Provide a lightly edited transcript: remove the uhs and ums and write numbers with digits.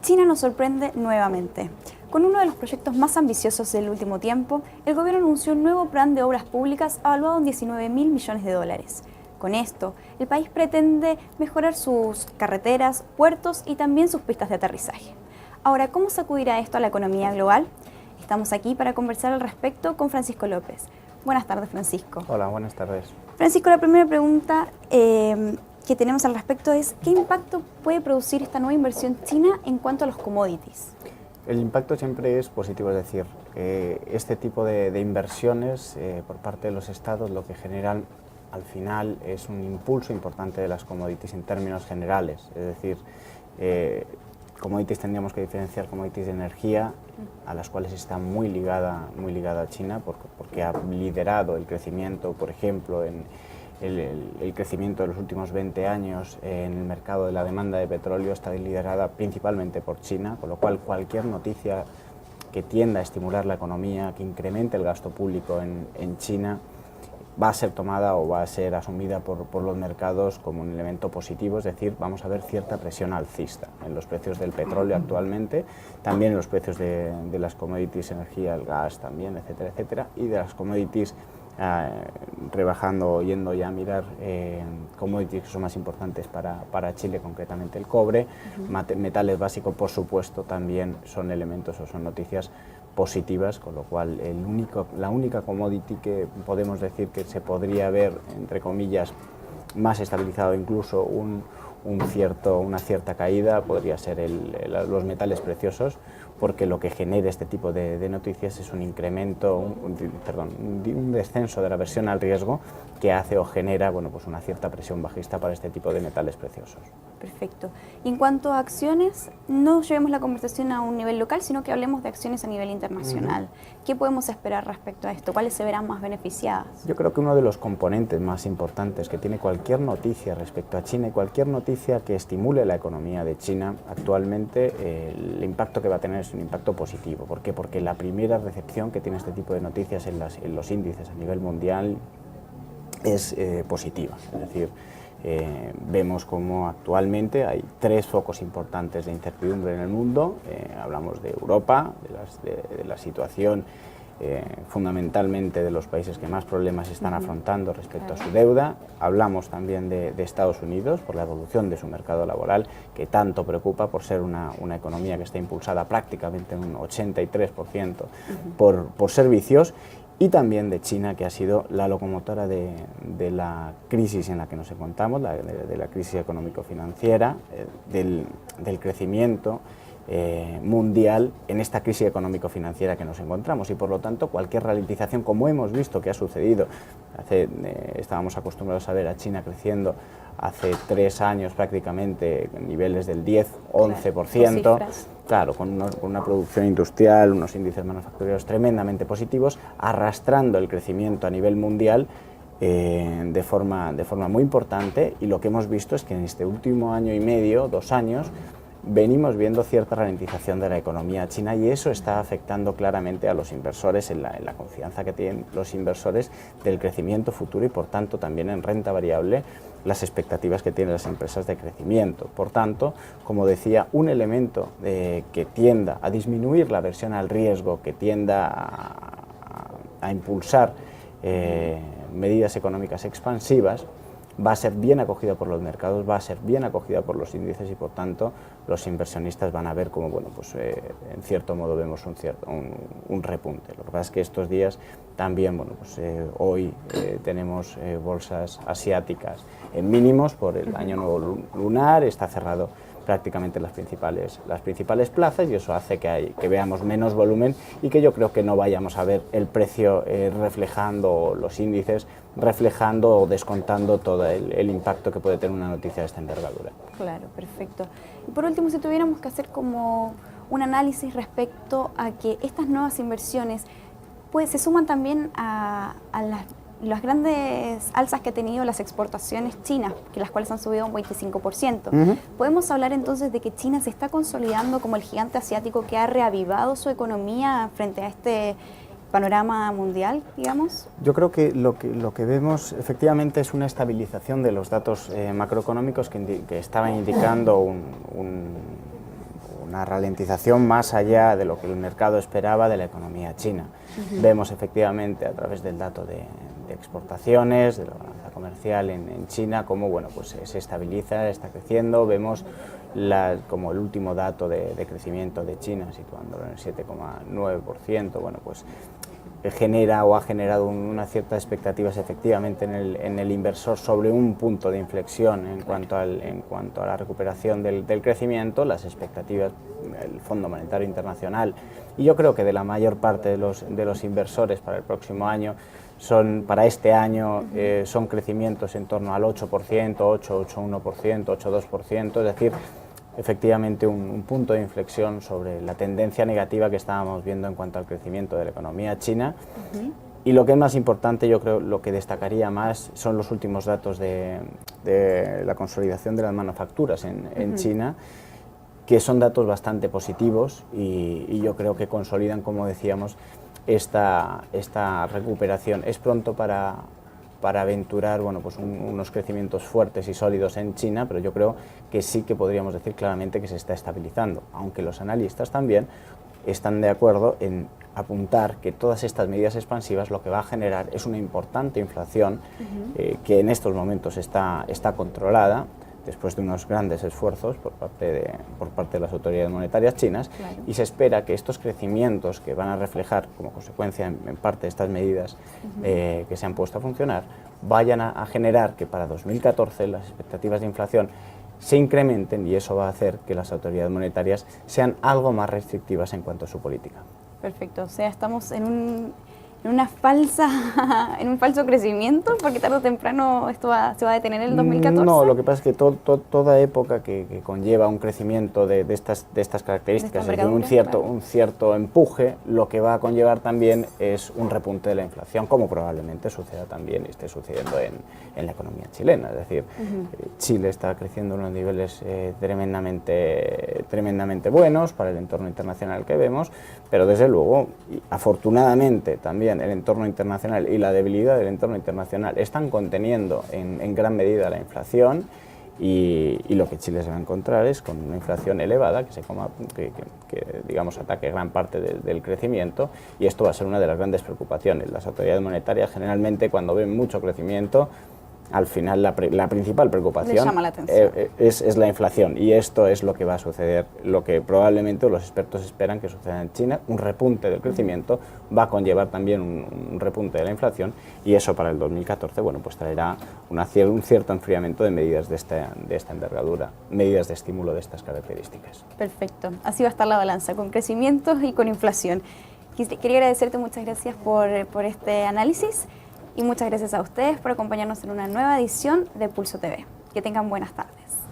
China nos sorprende nuevamente. Con uno de los proyectos más ambiciosos del último tiempo, el gobierno anunció un nuevo plan de obras públicas evaluado en 19.000 millones de dólares. Con esto, el país pretende mejorar sus carreteras, puertos y también sus pistas de aterrizaje. Ahora, ¿cómo sacudirá esto a la economía global? Estamos aquí para conversar al respecto con Francisco López. Buenas tardes, Francisco. Hola, buenas tardes. Francisco, la primera pregunta que tenemos al respecto es ¿qué impacto puede producir esta nueva inversión china en cuanto a los commodities? El impacto siempre es positivo, es decir, este tipo de inversiones por parte de los estados lo que generan al final es un impulso importante de las commodities en términos generales, es decir, commodities tendríamos que diferenciar commodities de energía, a las cuales está muy ligada a China, porque ha liderado el crecimiento, por ejemplo, en el crecimiento de los últimos 20 años en el mercado de la demanda de petróleo está liderada principalmente por China, con lo cual cualquier noticia que tienda a estimular la economía, que incremente el gasto público en China, va a ser tomada o va a ser asumida por los mercados como un elemento positivo, es decir, vamos a ver cierta presión alcista en los precios del petróleo actualmente, también en los precios de las commodities, energía, el gas también, etcétera, etcétera, y de las commodities rebajando, yendo ya a mirar commodities que son más importantes para Chile, concretamente el cobre, metales básicos, por supuesto, también son elementos o son noticias positivas, con lo cual la única commodity que podemos decir que se podría ver, entre comillas, más estabilizado, incluso una cierta caída, podría ser los metales preciosos, porque lo que genera este tipo de noticias es un incremento, un descenso de la aversión al riesgo que hace o genera pues una cierta presión bajista para este tipo de metales preciosos. Perfecto. Y en cuanto a acciones, no llevemos la conversación a un nivel local, sino que hablemos de acciones a nivel internacional. ¿Qué podemos esperar respecto a esto? ¿Cuáles se verán más beneficiadas? Yo creo que uno de los componentes más importantes que tiene cualquier noticia respecto a China y cualquier noticia que estimule la economía de China actualmente, el impacto que va a tener es un impacto positivo. ¿Por qué? Porque la primera recepción que tiene este tipo de noticias en los índices a nivel mundial es positiva. Es decir, vemos como actualmente hay tres focos importantes de incertidumbre en el mundo. Hablamos de Europa, de la situación fundamentalmente de los países que más problemas están afrontando respecto a su deuda. Hablamos también de Estados Unidos por la evolución de su mercado laboral, que tanto preocupa por ser una economía que está impulsada prácticamente en un 83% por servicios, y también de China, que ha sido la locomotora de la crisis en la que nos encontramos, de la crisis económico-financiera, del crecimiento mundial en esta crisis económico-financiera que nos encontramos, y por lo tanto cualquier ralentización, como hemos visto que ha sucedido, estábamos acostumbrados a ver a China creciendo hace 3 años prácticamente niveles del 10-11%, claro, con una producción industrial, unos índices manufactureros tremendamente positivos, arrastrando el crecimiento a nivel mundial de forma muy importante, y lo que hemos visto es que en este último año y medio, 2 años, venimos viendo cierta ralentización de la economía china, y eso está afectando claramente a los inversores en la confianza que tienen los inversores del crecimiento futuro, y por tanto también en renta variable las expectativas que tienen las empresas de crecimiento. Por tanto, como decía, un elemento que tienda a disminuir la aversión al riesgo, que tienda a impulsar medidas económicas expansivas, va a ser bien acogida por los mercados, va a ser bien acogida por los índices, y por tanto los inversionistas van a ver como, en cierto modo vemos un repunte. Lo que pasa es que estos días también, hoy tenemos bolsas asiáticas en mínimos por el año nuevo lunar, está cerrado prácticamente las principales plazas, y eso hace que veamos menos volumen, y que yo creo que no vayamos a ver el precio reflejando, los índices reflejando o descontando todo el impacto que puede tener una noticia de esta envergadura. Claro, perfecto. Y por último, si tuviéramos que hacer como un análisis respecto a que estas nuevas inversiones se suman también a las grandes alzas que ha tenido las exportaciones chinas, que las cuales han subido un 25%. ¿Podemos hablar entonces de que China se está consolidando como el gigante asiático que ha reavivado su economía frente a este panorama mundial, digamos? Yo creo que lo que vemos efectivamente es una estabilización de los datos macroeconómicos que estaban indicando una ralentización más allá de lo que el mercado esperaba de la economía china. Vemos efectivamente a través del dato de exportaciones, de la balanza comercial en China, cómo bueno, pues se estabiliza, está creciendo. Vemos como el último dato de crecimiento de China, situándolo en el 7,9%, bueno, pues genera o ha generado unas ciertas expectativas efectivamente en el inversor sobre un punto de inflexión en cuanto a la recuperación del crecimiento, las expectativas del Fondo Monetario Internacional y yo creo que de la mayor parte de los inversores para el próximo año para este año son crecimientos en torno al 8%, 8,1%, 8,2%, es decir, efectivamente un punto de inflexión sobre la tendencia negativa que estábamos viendo en cuanto al crecimiento de la economía china. Y lo que es más importante, yo creo, lo que destacaría más son los últimos datos de la consolidación de las manufacturas en China, que son datos bastante positivos y yo creo que consolidan, como decíamos, esta recuperación. Es pronto para aventurar bueno, pues unos crecimientos fuertes y sólidos en China, pero yo creo que sí que podríamos decir claramente que se está estabilizando, aunque los analistas también están de acuerdo en apuntar que todas estas medidas expansivas lo que va a generar es una importante inflación que en estos momentos está controlada, después de unos grandes esfuerzos por parte de las autoridades monetarias chinas, claro. Y se espera que estos crecimientos que van a reflejar como consecuencia en parte de estas medidas que se han puesto a funcionar, vayan a generar que para 2014 las expectativas de inflación se incrementen y eso va a hacer que las autoridades monetarias sean algo más restrictivas en cuanto a su política. Perfecto, o sea, estamos en un falso crecimiento, porque tarde o temprano esto se va a detener en el 2014. No, lo que pasa es que toda época que conlleva un crecimiento de estas características, es decir, un cierto empuje, lo que va a conllevar también es un repunte de la inflación, como probablemente suceda también y esté sucediendo en la economía chilena. Es decir, Chile está creciendo en unos niveles tremendamente buenos para el entorno internacional que vemos, pero desde luego, y afortunadamente también el entorno internacional y la debilidad del entorno internacional están conteniendo en gran medida la inflación y lo que Chile se va a encontrar es con una inflación elevada que digamos ataque gran parte del crecimiento y esto va a ser una de las grandes preocupaciones. Las autoridades monetarias generalmente cuando ven mucho crecimiento al final la principal preocupación es la inflación y esto es lo que va a suceder, lo que probablemente los expertos esperan que suceda en China, un repunte del crecimiento va a conllevar también un repunte de la inflación y eso para el 2014 bueno, pues traerá un cierto enfriamiento de medidas de esta envergadura, medidas de estímulo de estas características. Perfecto, así va a estar la balanza, con crecimientos y con inflación. Quería agradecerte, muchas gracias por este análisis. Y muchas gracias a ustedes por acompañarnos en una nueva edición de Pulso TV. Que tengan buenas tardes.